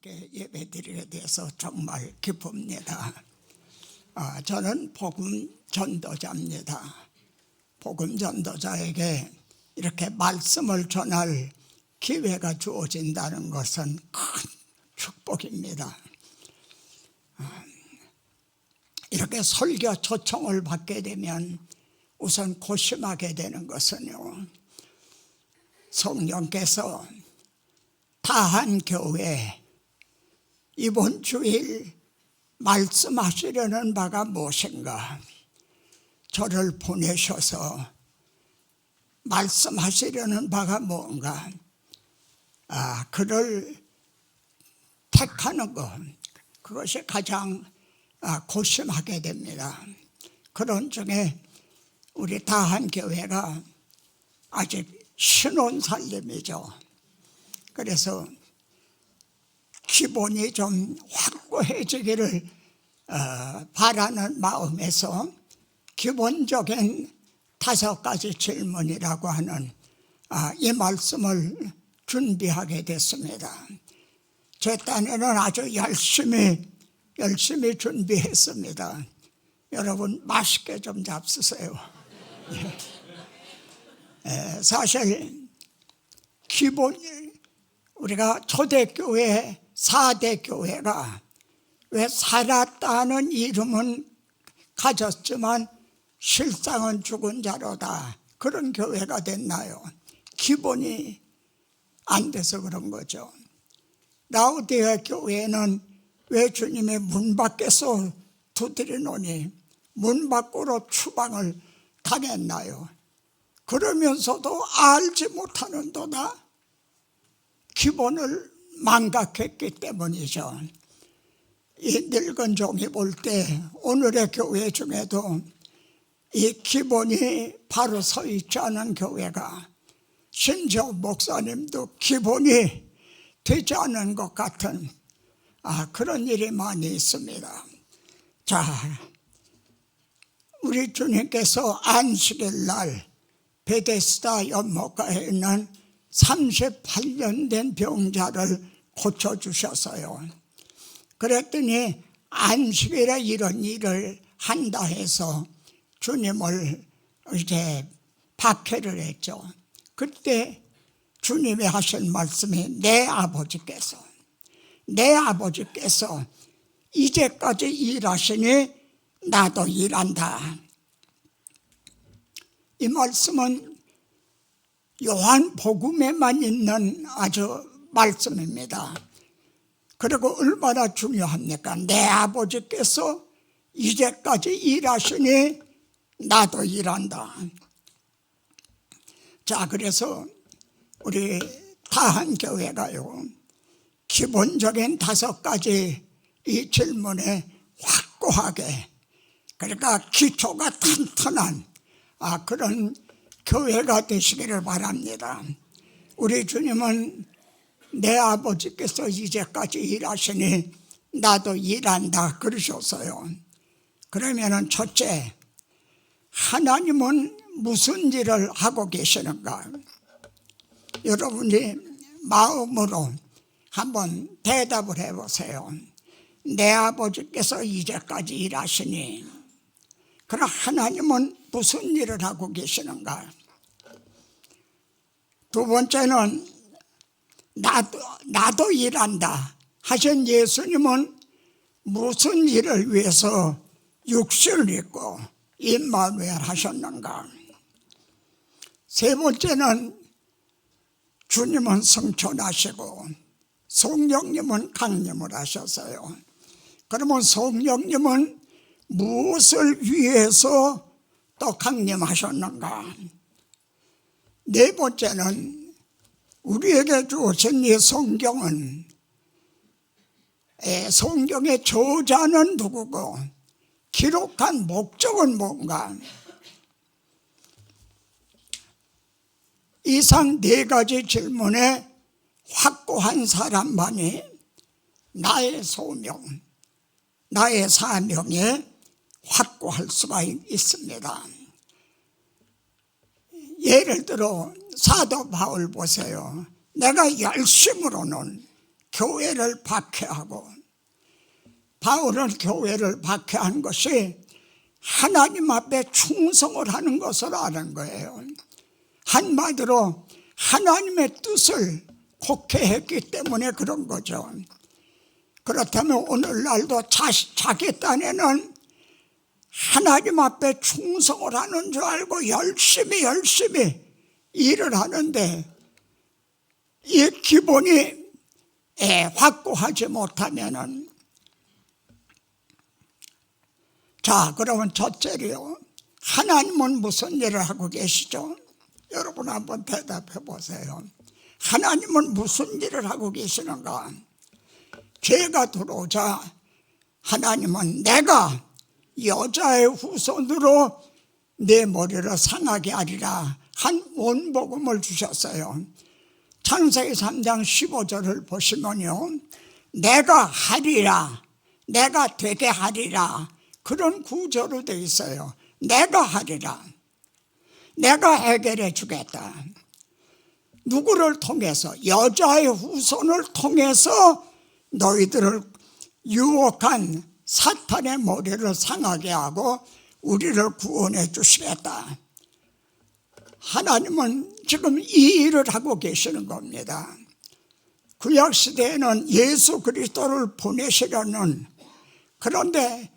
이렇게 예배드리게 돼서 정말 기쁩니다. 저는 복음 전도자입니다. 복음 전도자에게 이렇게 말씀을 전할 기회가 주어진다는 것은 큰 축복입니다. 이렇게 설교 초청을 받게 되면 우선 고심하게 되는 것은요, 성령께서 다한교회 이번 주일 말씀하시려는 바가 무엇인가, 저를 보내셔서 말씀하시려는 바가 뭔가, 그를 택하는 것, 그것이 가장 고심하게 됩니다. 그런 중에 우리 다한교회가 아직 신혼살림이죠. 그래서 기본이 좀 확고해지기를 바라는 마음에서 기본적인 5가지 질문이라고 하는 이 말씀을 준비하게 됐습니다. 제 딴에는 아주 열심히 준비했습니다. 여러분 맛있게 좀 잡수세요. 사실 우리가 초대교회 4대 교회가 왜 살았다는 이름은 가졌지만 실상은 죽은 자로다, 그런 교회가 됐나요? 기본이 안 돼서 그런 거죠. 라우디게 교회는 왜 주님의 문 밖에서 두드리노니 문 밖으로 추방을 당했나요? 그러면서도 알지 못하는도다 기본을 망각했기 때문이죠. 이 늙은 종이 볼 때 오늘의 교회 중에도 이 기본이 바로 서 있지 않은 교회가, 심지어 목사님도 기본이 되지 않은 것 같은 그런 일이 많이 있습니다. 자, 우리 주님께서 안식일 날 베데스다 연못가에 있는 38년 된 병자를 고쳐주셨어요. 그랬더니 안식일에 이런 일을 한다 해서 주님을 이제 박해를 했죠. 그때 주님이 하신 말씀이 내 아버지께서 이제까지 일하시니 나도 일한다. 이 말씀은 요한복음에만 있는 아주 말씀입니다. 그리고 얼마나 중요합니까? 내 아버지께서 이제까지 일하시니 나도 일한다. 자, 그래서 우리 다한교회가요, 기본적인 5가지 이 질문에 확고하게, 그러니까 기초가 튼튼한 그런 교회가 되시기를 바랍니다. 우리 주님은 내 아버지께서 이제까지 일하시니 나도 일한다 그러셨어요. 그러면은 첫째, 하나님은 무슨 일을 하고 계시는가? 여러분이 마음으로 한번 대답을 해보세요. 내 아버지께서 이제까지 일하시니, 그럼 하나님은 무슨 일을 하고 계시는가? 두 번째는 나도 일한다 하신 예수님은 무슨 일을 위해서 육신을 입고 임마누엘 하셨는가? 세 번째는 주님은 성천하시고 성령님은 강림을 하셨어요. 그러면 성령님은 무엇을 위해서 또 강림하셨는가? 네 번째는 우리에게 주어진 이 성경은, 성경의 저자는 누구고 기록한 목적은 뭔가? 이상 4가지 질문에 확고한 사람만이 나의 소명, 나의 사명에 확고할 수가 있습니다. 예를 들어 사도 바울 보세요. 내가 열심으로는 교회를 박해하고, 바울은 교회를 박해한 것이 하나님 앞에 충성을 하는 것을 아는 거예요. 한마디로 하나님의 뜻을 곡해했기 때문에 그런 거죠. 그렇다면 오늘날도 자기 딴에는 하나님 앞에 충성을 하는 줄 알고 열심히 일을 하는데, 이 기본이 확고하지 못하면은, 자, 그러면 첫째로요, 하나님은 무슨 일을 하고 계시죠? 여러분 한번 대답해 보세요. 하나님은 무슨 일을 하고 계시는가? 죄가 들어오자 하나님은 내가 여자의 후손으로 내 머리를 상하게 하리라 한 원복음을 주셨어요. 창세기 3장 15절을 보시면요, 내가 하리라, 내가 되게 하리라, 그런 구절로 되어 있어요. 내가 하리라, 내가 해결해 주겠다. 누구를 통해서? 여자의 후손을 통해서 너희들을 유혹한 사탄의 머리를 상하게 하고 우리를 구원해 주시겠다. 하나님은 지금 이 일을 하고 계시는 겁니다. 구약시대에는 예수 그리스도를 보내시려는, 그런데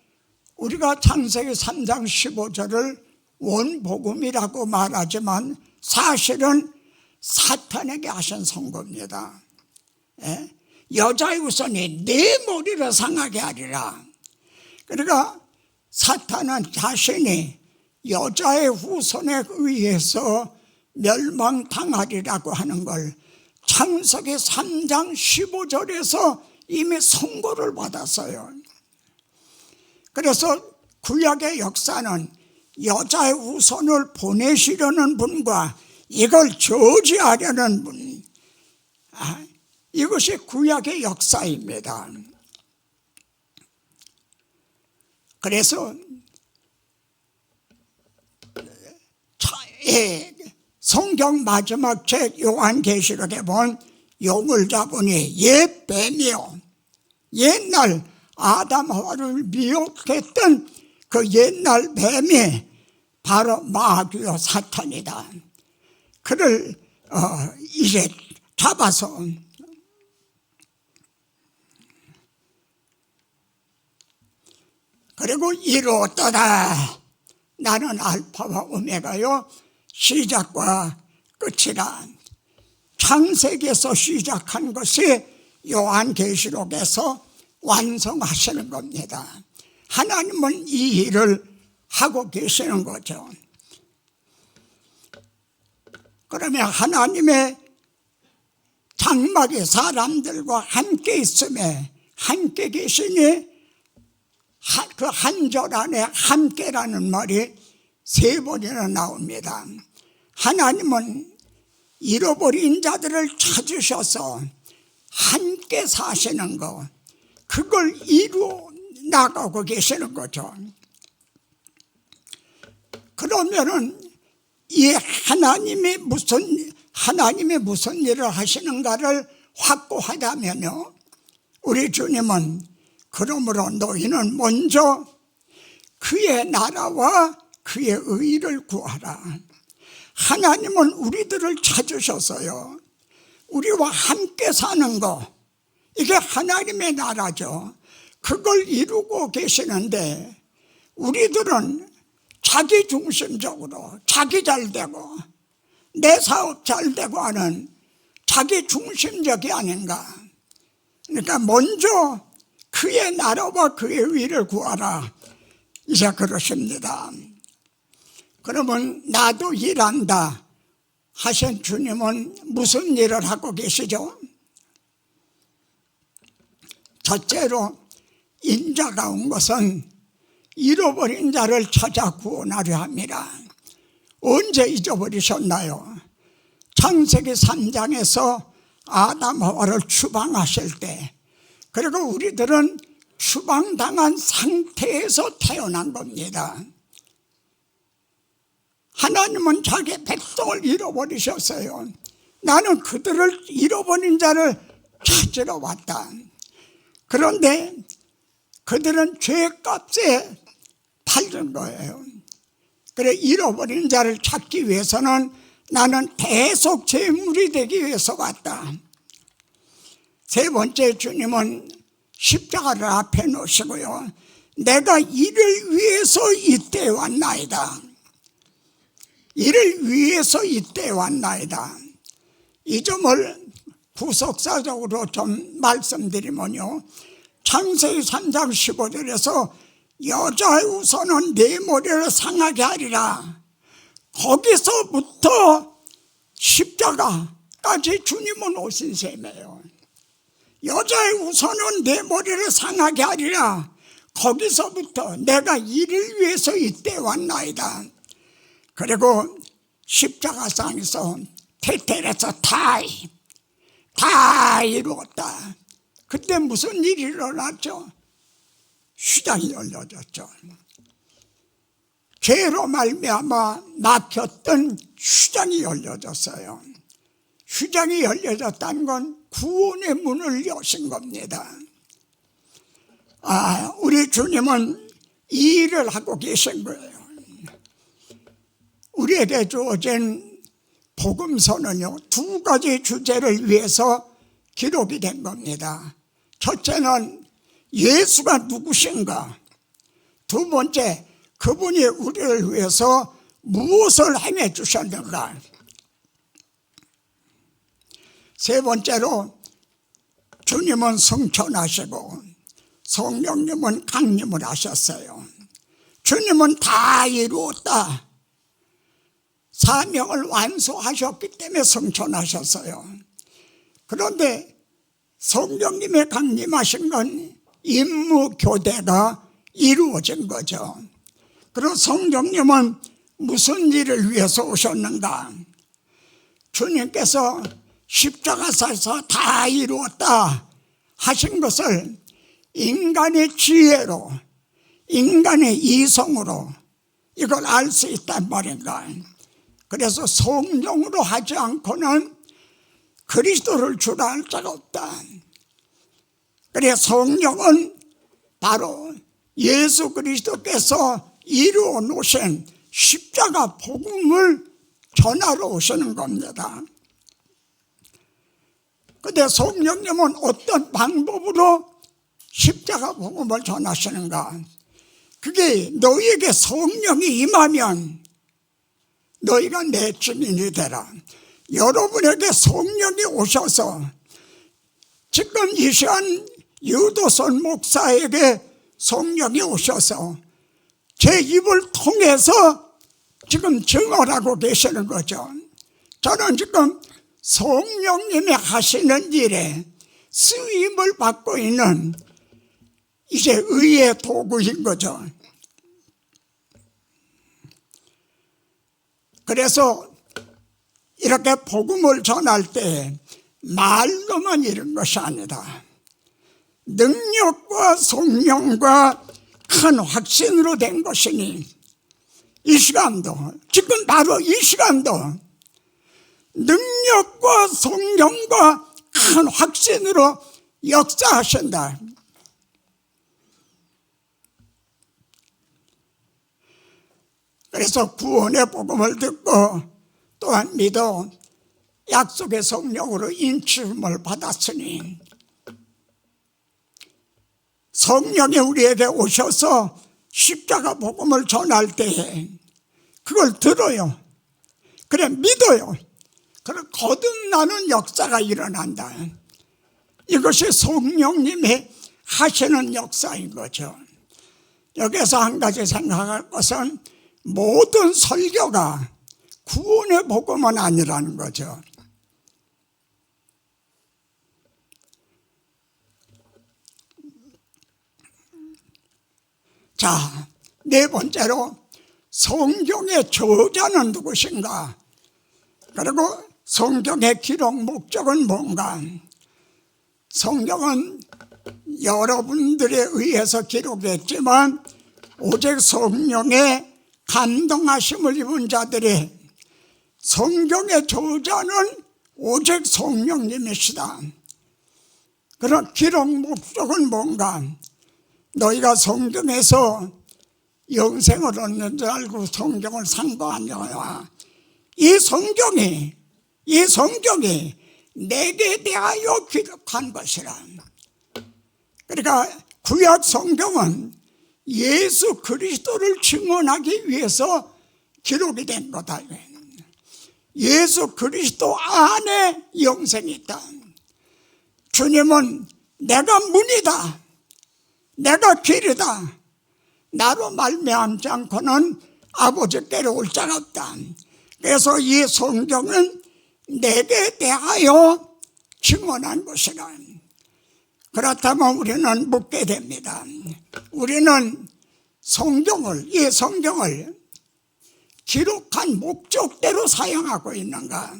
우리가 창세기 3장 15절을 원복음이라고 말하지만 사실은 사탄에게 하신 선고입니다. 여자의 후손이 내 머리를 상하게 하리라. 그러니까 사탄은 자신이 여자의 후손에 의해서 멸망당하리라고 하는 걸 창세기 3장 15절에서 이미 선고를 받았어요. 그래서 구약의 역사는 여자의 후손을 보내시려는 분과 이걸 저지하려는 분, 이것이 구약의 역사입니다. 그래서 성경 마지막 책 요한계시록에 보면 용을 잡으니 옛 뱀이요, 옛날 아담 하와를 미혹했던 그 옛날 뱀이 바로 마귀요 사탄이다. 그를 이제 잡아서 그리고 이루었도다. 나는 알파와 오메가요, 시작과 끝이라. 창세기에서 시작한 것이 요한계시록에서 완성하시는 겁니다. 하나님은 이 일을 하고 계시는 거죠. 그러면 하나님의 장막이 사람들과 함께 있음에 함께 계시니, 그 한 절 안에 함께라는 말이 3번이나 나옵니다. 하나님은 잃어버린 자들을 찾으셔서 함께 사시는 것, 그걸 이루어 나가고 계시는 거죠. 그러면은 이 하나님이 무슨 일을 하시는가를 확고하다면요, 우리 주님은 그러므로 너희는 먼저 그의 나라와 그의 의를 구하라. 하나님은 우리들을 찾으셨어요. 우리와 함께 사는 거, 이게 하나님의 나라죠. 그걸 이루고 계시는데 우리들은 자기 중심적으로 자기 잘 되고 내 사업 잘 되고 하는 자기 중심적이 아닌가. 그러니까 먼저 그의 나라와 그의 의를 구하라, 이제 그러십니다. 그러면 나도 일한다 하신 주님은 무슨 일을 하고 계시죠? 첫째로 인자가 온 것은 잃어버린 자를 찾아 구원하려 합니다. 언제 잊어버리셨나요? 창세기 3장에서 아담 하와를 추방하실 때, 그리고 우리들은 추방당한 상태에서 태어난 겁니다. 하나님은 자기 백성을 잃어버리셨어요. 나는 그들을 잃어버린 자를 찾으러 왔다. 그런데 그들은 죄값에 팔린 거예요. 그래, 잃어버린 자를 찾기 위해서는 나는 계속 제물이 되기 위해서 왔다. 세 번째, 주님은 십자가를 앞에 놓으시고요, 내가 이를 위해서 이때 왔나이다. 이를 위해서 이때 왔나이다. 이 점을 구속사적으로 좀 말씀드리면요, 창세기 3장 15절에서 여자의 우선은 네 머리를 상하게 하리라, 거기서부터 십자가까지 주님은 오신 셈이에요. 여자의 우선은 내 머리를 상하게 하리라, 거기서부터 내가 이를 위해서 이때 왔나이다. 그리고 십자가상에서 테텔에서 다 이루었다. 그때 무슨 일이 일어났죠? 휘장이 열려졌죠. 죄로 말미암아 막혔던 휘장이 열려졌어요. 휘장이 열려졌다는 건 구원의 문을 여신 겁니다. 우리 주님은 이 일을 하고 계신 거예요. 우리에게 주어진 복음서는요, 두 가지 주제를 위해서 기록이 된 겁니다. 첫째는 예수가 누구신가, 두 번째, 그분이 우리를 위해서 무엇을 행해 주셨는가, 세 번째로 주님은 성천하시고 성령님은 강림을 하셨어요. 주님은 다 이루었다, 사명을 완수하셨기 때문에 성천하셨어요. 그런데 성령님의 강림하신 건 임무 교대가 이루어진 거죠. 그리고 성령님은 무슨 일을 위해서 오셨는가? 주님께서 십자가에서 다 이루었다 하신 것을 인간의 지혜로, 인간의 이성으로 이걸 알 수 있단 말인가. 그래서 성령으로 하지 않고는 그리스도를 주라 할 자가 없다. 그래서 성령은 바로 예수 그리스도께서 이루어 놓으신 십자가 복음을 전하러 오시는 겁니다. 그런데 성령님은 어떤 방법으로 십자가 복음을 전하시는가? 그게 너희에게 성령이 임하면 너희가 내 증인이 되라. 여러분에게 성령이 오셔서 지금 이 시간 유도선 목사에게 성령이 오셔서 제 입을 통해서 지금 증언하고 계시는 거죠. 저는 지금 성령님이 하시는 일에 쓰임을 받고 있는 이제 의의 도구인 거죠. 그래서 이렇게 복음을 전할 때 말로만 이런 것이 아니다. 능력과 성령과 큰 확신으로 된 것이니 이 시간도, 지금 바로 이 시간도 능력과 성령과 큰 확신으로 역사하신다. 그래서 구원의 복음을 듣고 또한 믿어 약속의 성령으로 인침을 받았으니 성령이 우리에게 오셔서 십자가 복음을 전할 때에 그걸 들어요. 그래 믿어요. 그래 거듭나는 역사가 일어난다. 이것이 성령님이 하시는 역사인 거죠. 여기서 한 가지 생각할 것은 모든 설교가 구원의 복음은 아니라는 거죠. 자, 네 번째로 성경의 저자는 누구신가? 그리고 성경의 기록 목적은 뭔가? 성경은 여러분들에 의해서 기록됐지만 오직 성령의 감동하심을 입은 자들이 성경의 저자는 오직 성령님이시다. 그런 기록 목적은 뭔가? 너희가 성경에서 영생을 얻는 줄 알고 성경을 산 거 아니야. 이 성경이 내게 대하여 기록한 것이라. 그러니까 구약 성경은 예수 그리스도를 증언하기 위해서 기록이 된 거다. 예수 그리스도 안에 영생이 있다. 주님은 내가 문이다, 내가 길이다, 나로 말미암지 않고는 아버지께로 올 자가 없다. 그래서 이 성경은 내게 대하여 증언한 것이라. 그렇다면 우리는 묻게 됩니다. 우리는 이 성경을 기록한 목적대로 사용하고 있는가?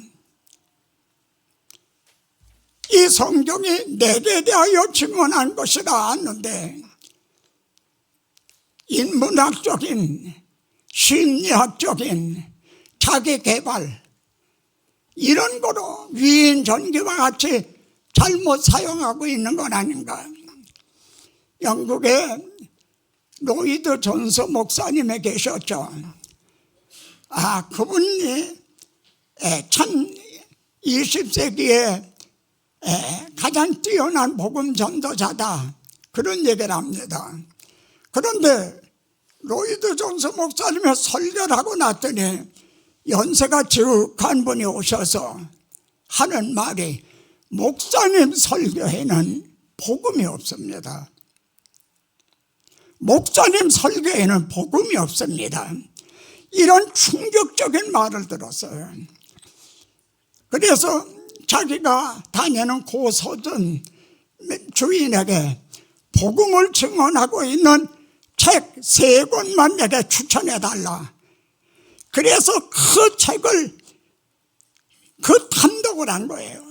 이 성경이 내게 대하여 증언한 것이라 하는데 인문학적인, 심리학적인 자기개발 이런 거로 위인전기와 같이 잘못 사용하고 있는 건 아닌가? 영국에 로이드 존스 목사님이 계셨죠. 그분이 참 20세기에 가장 뛰어난 복음 전도자다, 그런 얘기를 합니다. 그런데 로이드 존스 목사님이 설교를 하고 났더니 연세가 지극한 분이 오셔서 하는 말이, 목사님 설교에는 복음이 없습니다. 목사님 설교에는 복음이 없습니다. 이런 충격적인 말을 들었어요. 그래서 자기가 다니는 고서전 주인에게 복음을 증언하고 있는 책 3권만 내게 추천해달라. 그래서 그 책을 탐독을 한 거예요.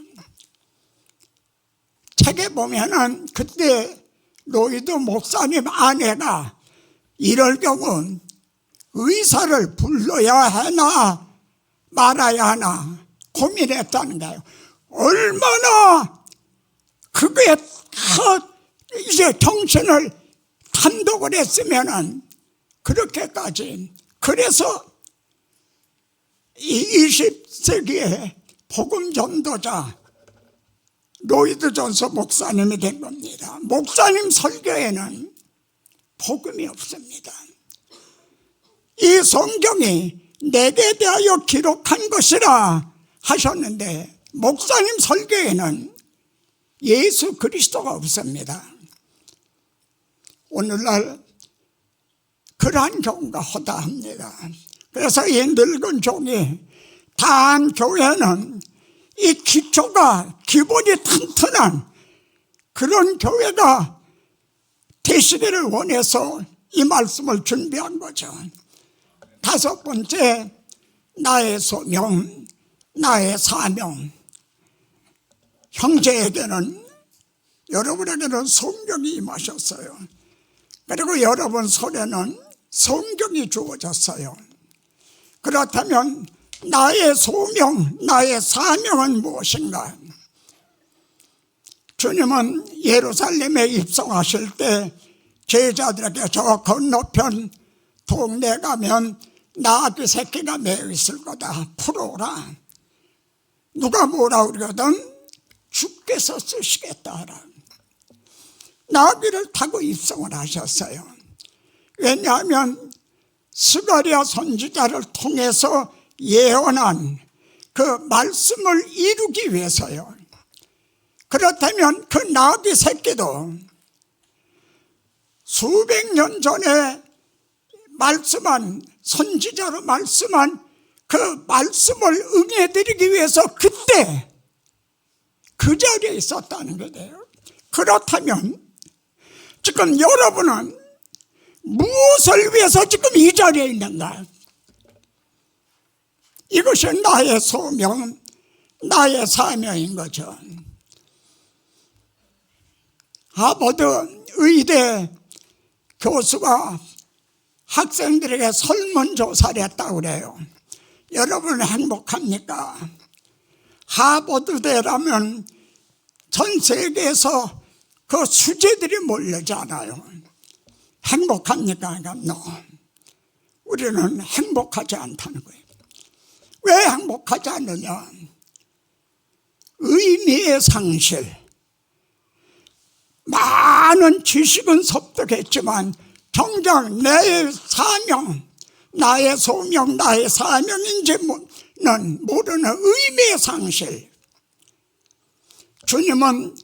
책에 보면은 그때 로이드 목사님 아내가 이럴 경우 의사를 불러야 하나 말아야 하나 고민했다는 거예요. 얼마나 그게 이제 정신을 탐독을 했으면은 그렇게까지. 그래서 이 20세기의 복음 전도자 로이드 존스 목사님이 된 겁니다. 목사님 설교에는 복음이 없습니다. 이 성경이 내게 대하여 기록한 것이라 하셨는데 목사님 설교에는 예수 그리스도가 없습니다. 오늘날 그러한 경우가 허다합니다. 그래서 이 늙은 종이 다한 교회는 이 기본이 튼튼한 그런 교회가 되시기를 원해서 이 말씀을 준비한 거죠. 5번째, 나의 소명, 나의 사명. 형제에게는, 여러분에게는 성경이 임하셨어요. 그리고 여러분 손에는 성경이 주어졌어요. 그렇다면 나의 소명, 나의 사명은 무엇인가? 주님은 예루살렘에 입성하실 때 제자들에게 저 건너편 동네 가면 나귀 새끼가 매여 있을 거다, 풀어오라. 누가 뭐라 그러거든 주께서 쓰시겠다. 나귀를 타고 입성을 하셨어요. 왜냐하면 스가랴 선지자를 통해서 예언한 그 말씀을 이루기 위해서요. 그렇다면 그 나귀 새끼도 수백 년 전에 말씀한, 선지자로 말씀한 그 말씀을 응해드리기 위해서 그때 그 자리에 있었다는 거예요. 그렇다면 지금 여러분은 무엇을 위해서 지금 이 자리에 있는가? 이것이 나의 소명, 나의 사명인 거죠. 하버드 의대 교수가 학생들에게 설문조사를 했다고 그래요. 여러분 행복합니까? 하버드대라면 전 세계에서 그 수재들이 몰려잖아요. 행복합니까? No. 우리는 행복하지 않다는 거예요. 왜 행복하지 않느냐? 의미의 상실. 많은 지식은 습득했지만 정작 내 사명, 나의 소명, 나의 사명인지는 모르는 의미의 상실. 주님은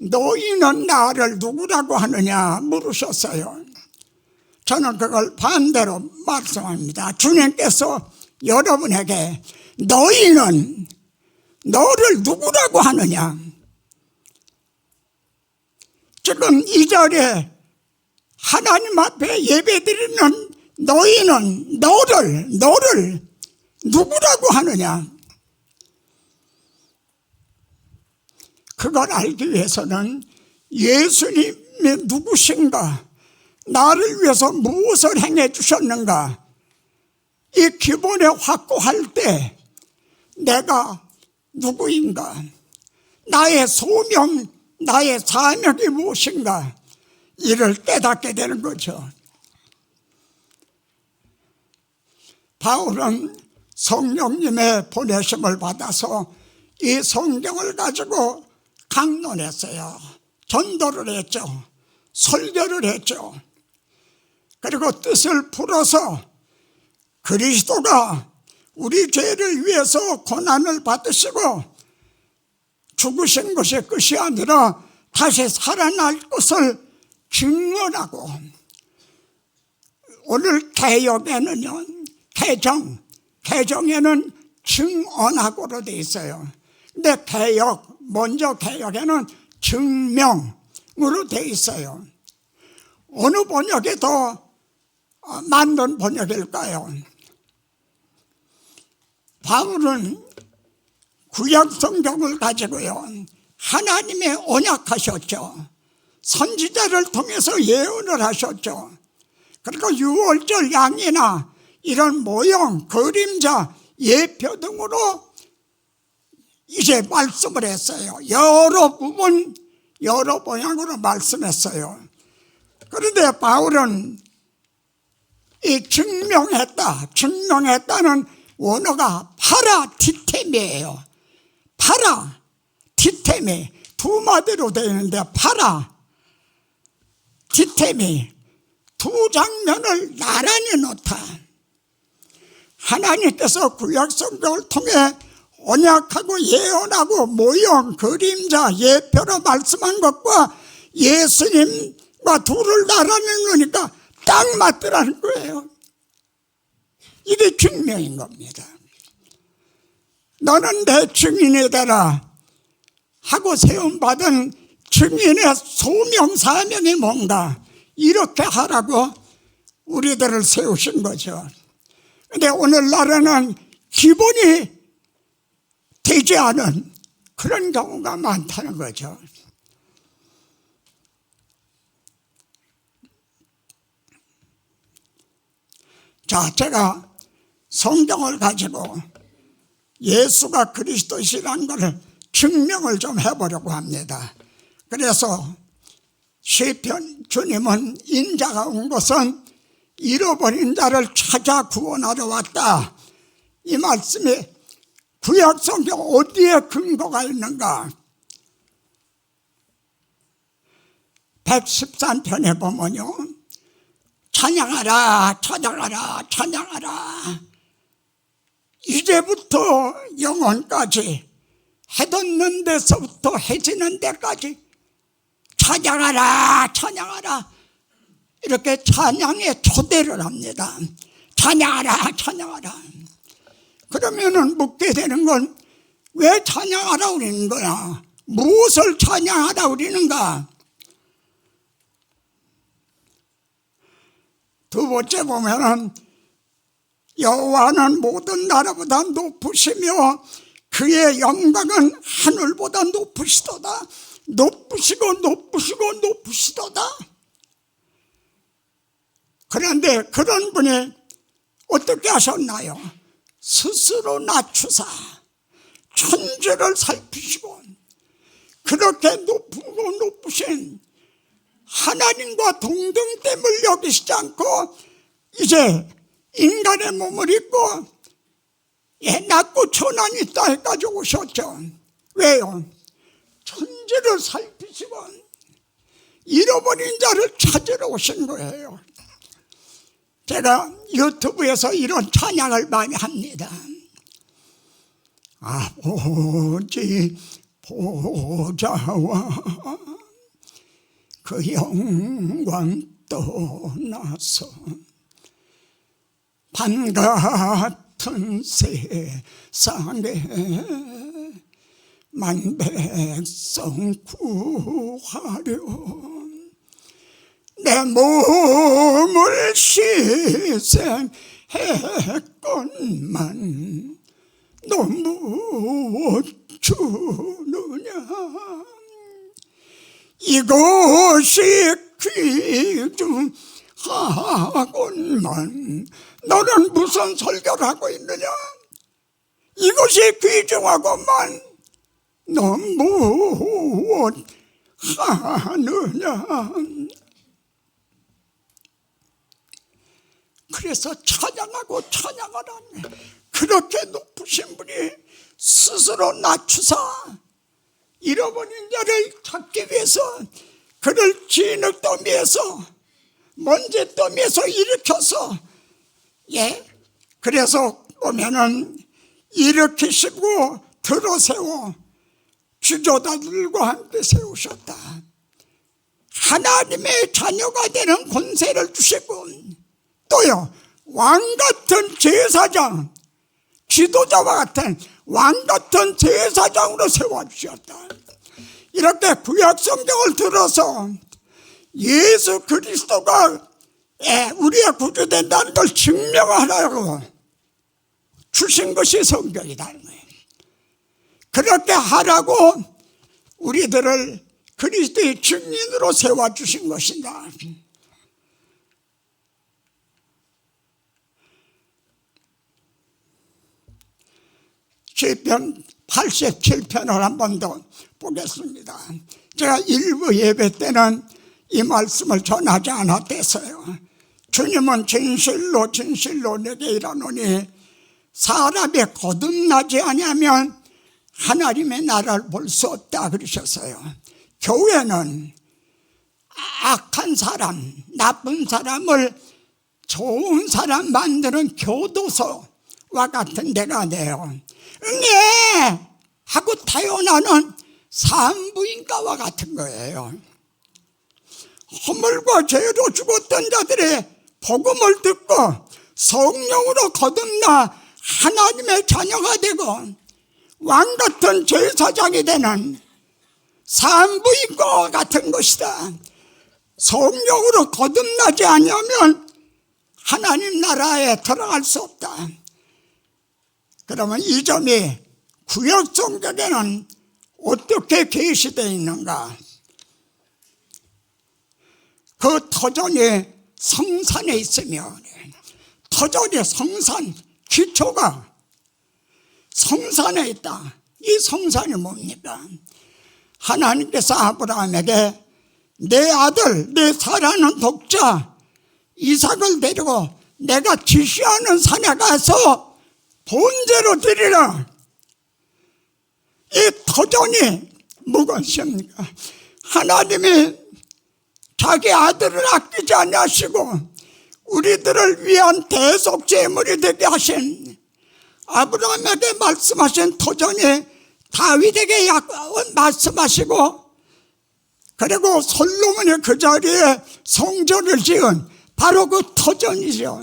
너희는 나를 누구라고 하느냐 물으셨어요. 저는 그걸 반대로 말씀합니다. 주님께서 여러분에게 너희는 너를 누구라고 하느냐. 지금 이 자리에 하나님 앞에 예배드리는 너희는 너를 누구라고 하느냐. 그걸 알기 위해서는 예수님이 누구신가, 나를 위해서 무엇을 행해 주셨는가, 이 기본에 확고할 때 내가 누구인가, 나의 소명, 나의 사명이 무엇인가, 이를 깨닫게 되는 거죠. 바울은 성령님의 보내심을 받아서 이 성경을 가지고 강론했어요. 전도를 했죠. 설교를 했죠. 그리고 뜻을 풀어서 그리스도가 우리 죄를 위해서 고난을 받으시고 죽으신 것이 끝이 아니라 다시 살아날 것을 증언하고, 오늘 개역에는요, 개정에는 증언하고로 되어 있어요. 근데 먼저 개역에는 증명으로 되어 있어요. 어느 번역이 더 맞는 번역일까요? 바울은 구약 성경을 가지고요, 하나님의 언약하셨죠. 선지자를 통해서 예언을 하셨죠. 그리고 유월절 양이나 이런 모형, 그림자, 예표 등으로 이제 말씀을 했어요. 여러 부분, 여러 방향으로 말씀했어요. 그런데 바울은 이 증명했다는 원어가 파라디템이에요. 파라디템이 두 마디로 되어 있는데, 파라디템이 두 장면을 나란히 놓다. 하나님께서 구약 성경을 통해 언약하고 예언하고 모형, 그림자, 예표로 말씀한 것과 예수님과 둘을 나란히 놓으니까 딱 맞더라는 거예요. 이게 증명인 겁니다. 너는 내 증인이 되라 하고 세움받은 증인의 소명, 사명이 뭔가, 이렇게 하라고 우리들을 세우신 거죠. 그런데 오늘날에는 기본이 되지 않은 그런 경우가 많다는 거죠. 자, 제가 성경을 가지고 예수가 그리스도시라는 것을 증명을 좀 해보려고 합니다. 그래서 시편, 주님은 인자가 온 것은 잃어버린 자를 찾아 구원하러 왔다. 이 말씀이 구약 성경 어디에 근거가 있는가? 113편에 보면요, 찬양하라, 찬양하라, 찬양하라. 이제부터 영원까지, 해 돋는 데서부터 해 지는 데까지 찬양하라, 찬양하라. 이렇게 찬양에 초대를 합니다. 찬양하라, 찬양하라. 그러면은 묻게 되는 건, 왜 찬양하라 그러는 거야? 무엇을 찬양하라 그러는가? 두 번째 보면은, 여호와는 모든 나라보다 높으시며 그의 영광은 하늘보다 높으시도다. 높으시고 높으시고 높으시도다. 그런데 그런 분이 어떻게 하셨나요? 스스로 낮추사 천지를 살피시고 그렇게 높고 높으신 하나님과 동등됨을 여기시지 않고 이제 인간의 몸을 입고 낮고 천한이 있다 해가지고 오셨죠. 왜요? 천지를 살피시고 잃어버린 자를 찾으러 오신 거예요. 제가 유튜브에서 이런 찬양을 많이 합니다. 아버지 보좌와 그 영광 떠나서 밤 같은 세상에 만백성 구하려 내 몸을 희생했건만 너무 주느냐. 이것이 귀중하건만 너는 무슨 설교를 하고 있느냐. 이것이 귀중하건만 너무 하느냐. 그래서 찬양하고 찬양하라네. 그렇게 높으신 분이 스스로 낮추사 잃어버린 자를 찾기 위해서 그를 진흙더미에서 먼지더미에서 일으켜서 그래서 보면은 일으키시고 들어세워 주조자들과 함께 세우셨다. 하나님의 자녀가 되는 권세를 주시고 또요 왕같은 제사장, 지도자와 같은 왕같은 제사장으로 세워주셨다. 이렇게 구약 성경을 들어서 예수 그리스도가 우리의 구주 된다는 걸 증명하라고 주신 것이 성경이다. 그렇게 하라고 우리들을 그리스도의 증인으로 세워주신 것이다. 시편 87편을 한 번 더 보겠습니다. 제가 일부 예배 때는 이 말씀을 전하지 않았대서요. 주님은 진실로 진실로 내게 이르노니 사람이 거듭나지 아니하면 하나님의 나라를 볼 수 없다 그러셨어요. 교회는 악한 사람, 나쁜 사람을 좋은 사람 만드는 교도소와 같은 데가 돼요. 응애 하고 타연하는 산부인과와 같은 거예요. 허물과 죄로 죽었던 자들의 복음을 듣고 성령으로 거듭나 하나님의 자녀가 되고 왕같은 제사장이 되는 산부인과와 같은 것이다. 성령으로 거듭나지 않으면 하나님 나라에 들어갈 수 없다. 그러면 이 점이 구약 성경에는 어떻게 계시되어 있는가? 그 터전이 성산에 있으면 터전이 성산 기초가 성산에 있다. 이 성산이 뭡니까? 하나님께서 아브라함에게 내 아들, 내 사랑하는 독자 이삭을 데리고 내가 지시하는 산에 가서 번제로 드리라. 이 터전이 무엇입니까? 하나님이 자기 아들을 아끼지 아니하시고 우리들을 위한 대속 제물이 되게 하신 아브라함에게 말씀하신 터전이 다윗에게 말씀하시고 그리고 솔로몬이 그 자리에 성전을 지은 바로 그 터전이죠.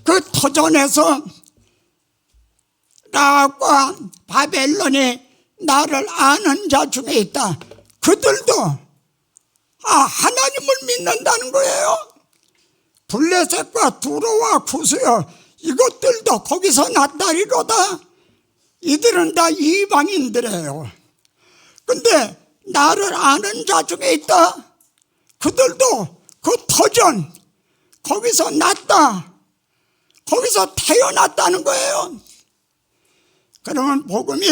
그 터전에서 라합과 바벨론이 나를 아는 자 중에 있다. 그들도 하나님을 믿는다는 거예요. 블레셋과 두로와 구스여 이것들도 거기서 났다리로다. 이들은 다 이방인들이에요. 근데 나를 아는 자 중에 있다. 그들도 그 터전 거기서 났다. 거기서 태어났다는 거예요. 그러면 복음이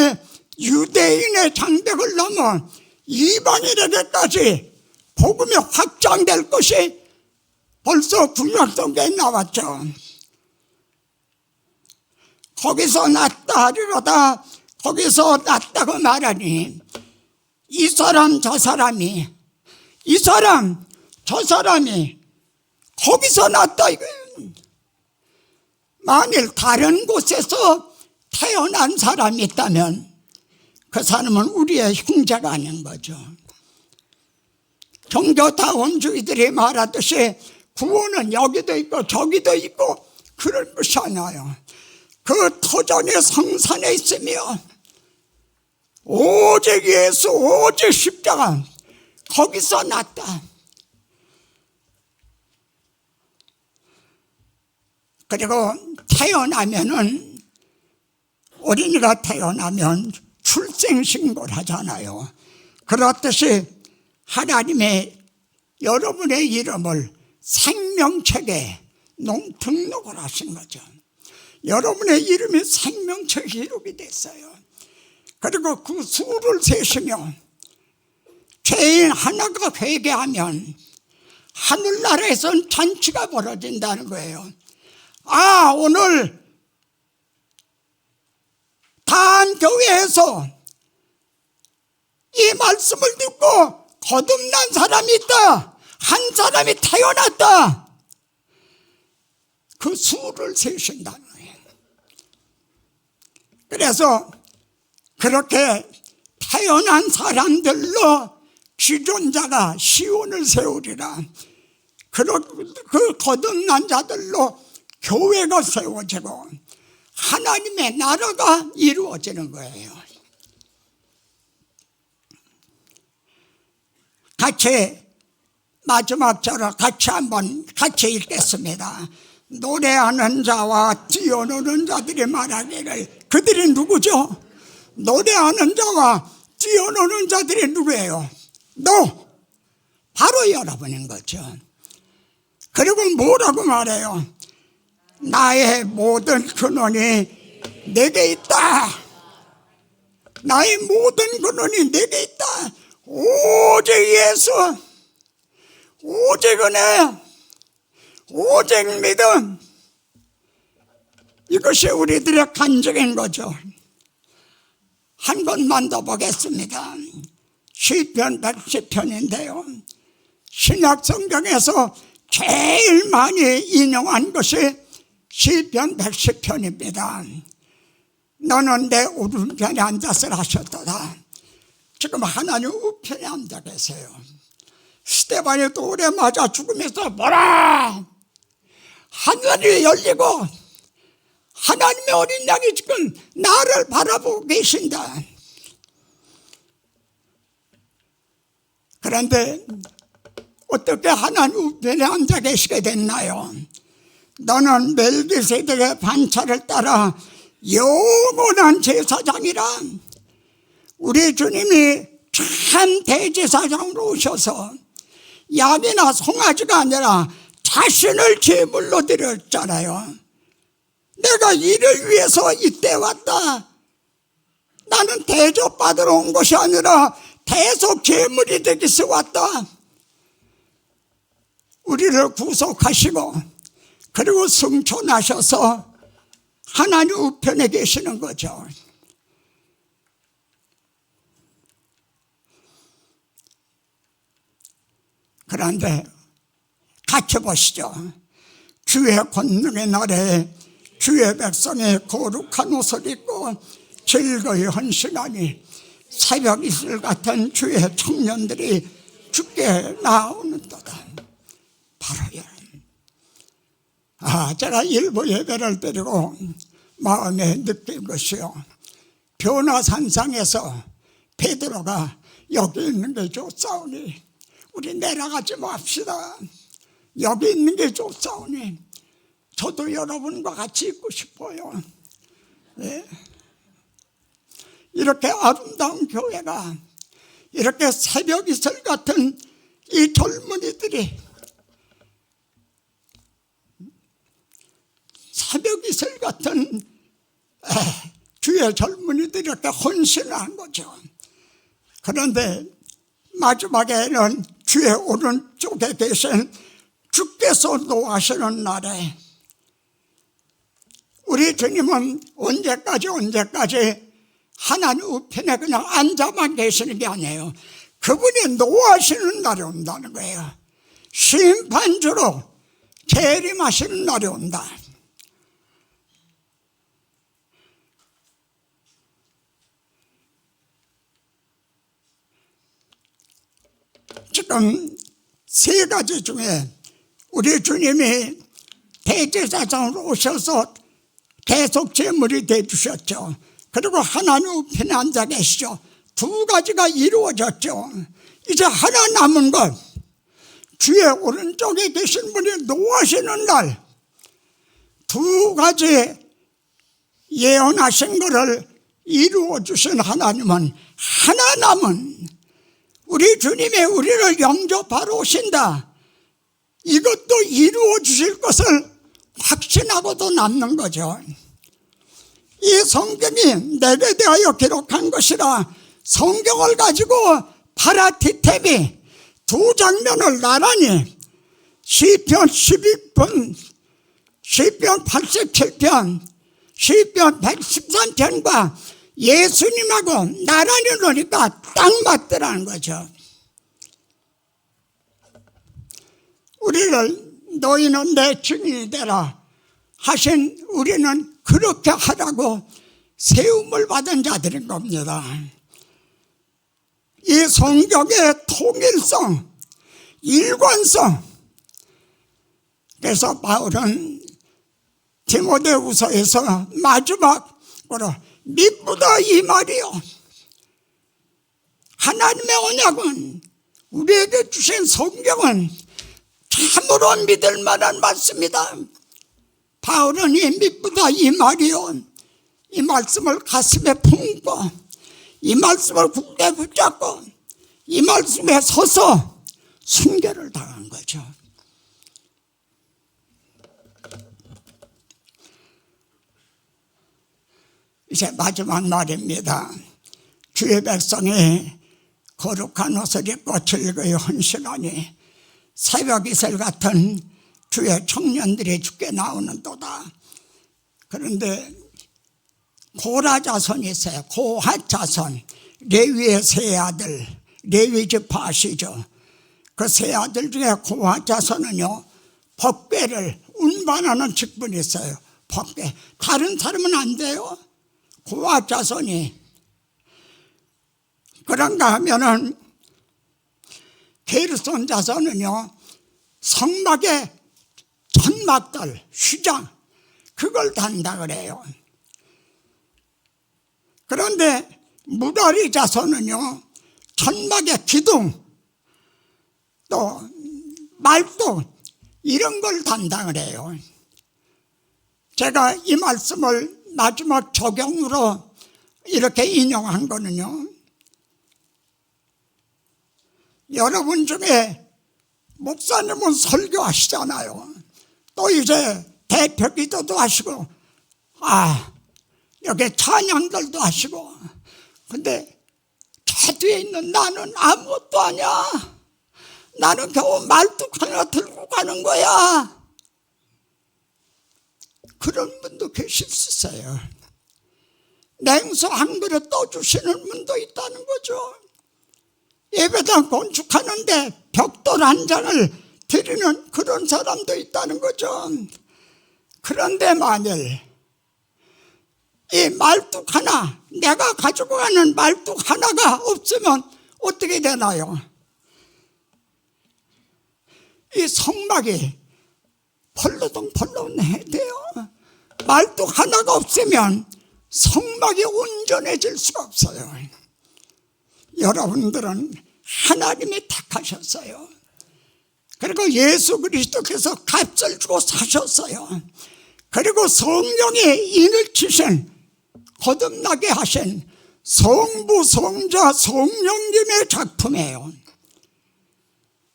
유대인의 장벽을 넘어 이방인에게까지 복음이 확장될 것이 벌써 구약 속에 나왔죠. 거기서 났다 하리로다. 거기서 났다고 말하니 이 사람 저 사람이, 이 사람 저 사람이 거기서 났다 이거예요. 만일 다른 곳에서 태어난 사람이 있다면 그 사람은 우리의 형제가 아닌 거죠. 종교다원주의들이 말하듯이 구원은 여기도 있고 저기도 있고 그런 것이 아니에요. 그 터전의 성산에 있으며 오직 예수, 오직 십자가, 거기서 났다. 그리고 태어나면은, 어린이가 태어나면 출생신고를 하잖아요. 그렇듯이 하나님의 여러분의 이름을 생명책에 등록을 하신 거죠. 여러분의 이름이 생명책에 기록이 됐어요. 그리고 그 수를 세시며 죄인 하나가 회개하면 하늘나라에선 잔치가 벌어진다는 거예요. 아, 오늘 다한교회에서 이 말씀을 듣고 거듭난 사람이 있다. 한 사람이 태어났다. 그 수를 세신다는 거예요. 그래서 그렇게 태어난 사람들로 주존자가 시온을 세우리라. 그 거듭난 자들로 교회가 세워지고 하나님의 나라가 이루어지는 거예요. 같이 마지막 절을 같이 읽겠습니다. 노래하는 자와 뛰어노는 자들이 말하기를, 그들이 누구죠? 노래하는 자와 뛰어노는 자들이 누구예요? 바로 여러분인 거죠. 그리고 뭐라고 말해요? 나의 모든 근원이 내게 있다. 나의 모든 근원이 내게 있다. 오직 예수, 오직 은혜, 오직 믿음. 이것이 우리들의 간증인 거죠. 한 번만 더 보겠습니다. 시편 110편인데요. 신약 성경에서 제일 많이 인용한 것이 시편 110편입니다. 너는 내 오른편에 앉았으라 하셨도다. 지금 하나님 우편에 앉아 계세요. 스데반이 돌에 맞아 죽으면서 뭐라! 하늘이 열리고 하나님의 어린 양이 지금 나를 바라보고 계신다. 그런데 어떻게 하나님 우편에 앉아 계시게 됐나요? 너는 멜기세덱의 반차를 따라 영원한 제사장이라. 우리 주님이 참 대제사장으로 오셔서 양이나 송아지가 아니라 자신을 제물로 드렸잖아요. 내가 이를 위해서 이때 왔다. 나는 대접받으러 온 것이 아니라 대속 제물이 되기 위해서 왔다. 우리를 구속하시고 그리고 승천하셔서 하나님 우편에 계시는 거죠. 그런데 같이 보시죠. 주의 권능의 날에 주의 백성이 거룩한 옷을 입고 즐거이 헌신하니 새벽 이슬 같은 주의 청년들이 주께 나오는도다. 바로 여러분, 제가 일부 예배를 드리고 마음에 느낀 것이요, 변화산상에서 베드로가 여기 있는 게 좋사오니 우리 내려가지 맙시다. 여기 있는 게 좋사오니 저도 여러분과 같이 있고 싶어요. 네. 이렇게 아름다운 교회가, 이렇게 새벽 이슬 같은 이 젊은이들이, 새벽 이슬 같은 주의 젊은이들이 이렇게 헌신을 한 거죠. 그런데 마지막에는 주의 오른쪽에 계신 주께서 노하시는 날에 우리 주님은 언제까지 하나님 우편에 그냥 앉아만 계시는 게 아니에요. 그분이 노하시는 날이 온다는 거예요. 심판주로 재림하시는 날이 온다. 지금 세 가지 중에 우리 주님이 대제사장으로 오셔서 계속 제물이 되주셨죠. 그리고 하나님 우편에 앉아 계시죠. 두 가지가 이루어졌죠. 이제 하나 남은 것, 주의 오른쪽에 계신 분이 노하시는 날, 두 가지 예언하신 것을 이루어 주신 하나님은 하나 남은 우리 주님이 우리를 영접하러 오신다, 이것도 이루어 주실 것을 확신하고도 남는 거죠. 이 성경이 내게 대하여 기록한 것이라 성경을 가지고 파라티템이 두 장면을 나란히 시편 12편, 시편 87편, 시편 113편과 예수님하고 나란히 놓으니까 딱 맞더라는 거죠. 우리를 너희는 내 증인이 되라 하신 우리는 그렇게 하라고 세움을 받은 자들인 겁니다. 이 성경의 통일성, 일관성. 그래서 바울은 디모데후서에서 마지막으로 믿보다 이 말이요, 하나님의 언약은, 우리에게 주신 성경은 참으로 믿을 만한 말씀이다. 바울은 이 믿보다 이 말이요, 이 말씀을 가슴에 품고 이 말씀을 굳게 붙잡고 이 말씀에 서서 순교를 당한 거죠. 이제 마지막 날입니다. 주의 백성이 거룩한 옷을 입고 즐거이 헌신하니 새벽 이슬 같은 주의 청년들이 주께 나오는도다. 그런데 고라 자손이 있어요. 고핫 자손, 레위의 세 아들, 레위 지파 아시죠? 그 세 아들 중에 고핫 자손은요, 법궤를 운반하는 직분이 있어요. 법궤. 다른 사람은 안 돼요. 고핫 자손이. 그런가 하면은 게르손 자손은요, 성막의 천막들, 휘장, 그걸 단다 그래요. 그런데 무라리 자손은요, 천막의 기둥, 또 말뚝, 이런 걸 단다 그래요. 제가 이 말씀을 마지막 적용으로 이렇게 인용한 거는요, 여러분 중에 목사님은 설교하시잖아요. 또 이제 대표 기도도 하시고, 여기 찬양들도 하시고. 근데 저 뒤에 있는 나는 아무것도 아니야. 나는 겨우 말뚝 하나 들고 가는 거야. 그런 분도 계실 수 있어요. 냉수 한 그릇 떠주시는 분도 있다는 거죠. 예배당 건축하는데 벽돌 한 장을 드리는 그런 사람도 있다는 거죠. 그런데 만일 이 말뚝 하나, 내가 가지고 가는 말뚝 하나가 없으면 어떻게 되나요? 이 성막이 펄러덩 해야 돼요. 말뚝 하나가 없으면 성막이 온전해질 수가 없어요. 여러분들은 하나님이 택하셨어요. 그리고 예수 그리스도께서 값을 주고 사셨어요. 그리고 성령이 인을 치신, 거듭나게 하신 성부, 성자, 성령님의 작품이에요.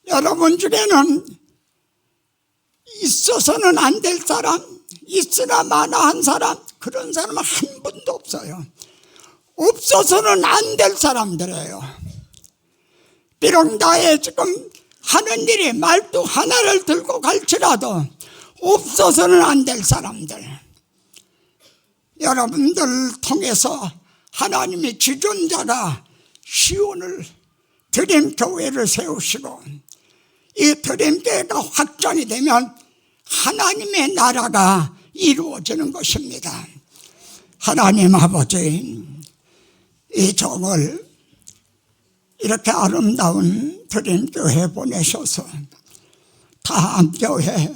여러분 중에는 있어서는 안 될 사람, 있으나 마나 한 사람, 그런 사람은 한 분도 없어요. 없어서는 안 될 사람들이에요. 비록 나의 지금 하는 일이 말뚝 하나를 들고 갈지라도 없어서는 안 될 사람들, 여러분들 통해서 하나님이 지존자라 시온을 드림교회를 세우시고, 이 드림교회가 확장이 되면 하나님의 나라가 이루어지는 것입니다. 하나님 아버지, 이 종을 이렇게 아름다운 드림교회에 보내셔서 다함교회에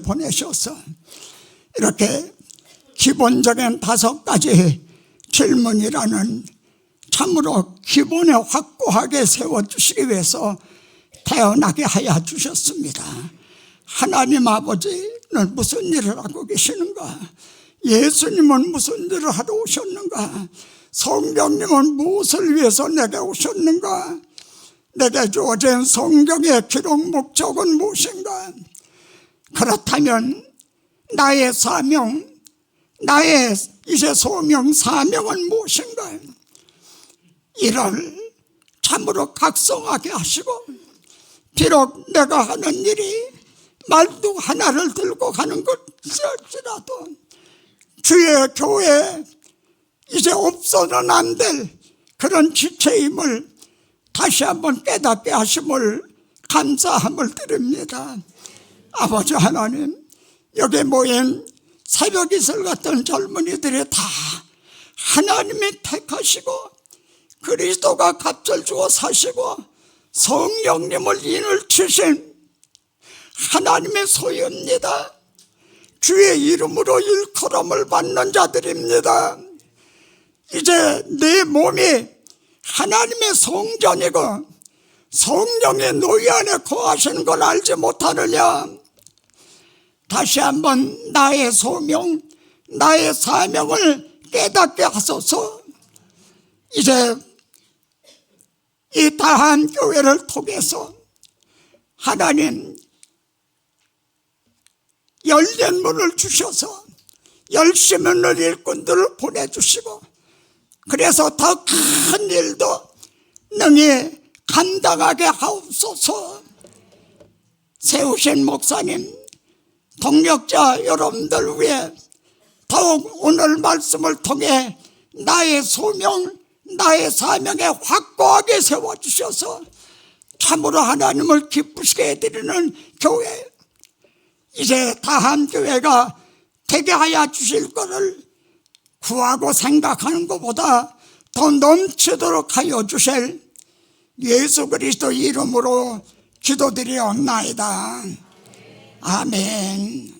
보내셔서 이렇게 기본적인 5가지 질문이라는 참으로 기본에 확고하게 세워주시기 위해서 태어나게 하여 주셨습니다. 하나님 아버지는 무슨 일을 하고 계시는가? 예수님은 무슨 일을 하러 오셨는가? 성령님은 무엇을 위해서 내게 오셨는가? 내게 주어진 성경의 기록 목적은 무엇인가? 그렇다면 나의 사명, 나의 이제 소명, 사명은 무엇인가? 이를 참으로 각성하게 하시고, 비록 내가 하는 일이 말뚝 하나를 들고 가는 것일지라도 주의 교회에 이제 없어서는 안 될 그런 지체임을 다시 한번 깨닫게 하심을 감사함을 드립니다. 아버지 하나님, 여기 모인 새벽 이슬 같은 젊은이들이 다 하나님이 택하시고 그리스도가 값을 주어 사시고 성령님을 인을 치신 하나님의 소유입니다. 주의 이름으로 일컬음을 받는 자들입니다. 이제 내 몸이 하나님의 성전이고 성령의 노예 안에 거하시는 걸 알지 못하느냐? 다시 한번 나의 소명, 나의 사명을 깨닫게 하소서. 이제 이 다한 교회를 통해서 하나님 열린 문을 주셔서 열심히 있는 일꾼들을 보내주시고, 그래서 더 큰 일도 능히 감당하게 하옵소서. 세우신 목사님, 동력자 여러분들 위해 더욱 오늘 말씀을 통해 나의 소명, 나의 사명에 확고하게 세워주셔서 참으로 하나님을 기쁘시게 해드리는 교회, 이제 다한 교회가 되게 하여 주실 것을 구하고 생각하는 것보다 더 넘치도록 하여 주실 예수 그리스도 이름으로 기도드리옵나이다. 아멘.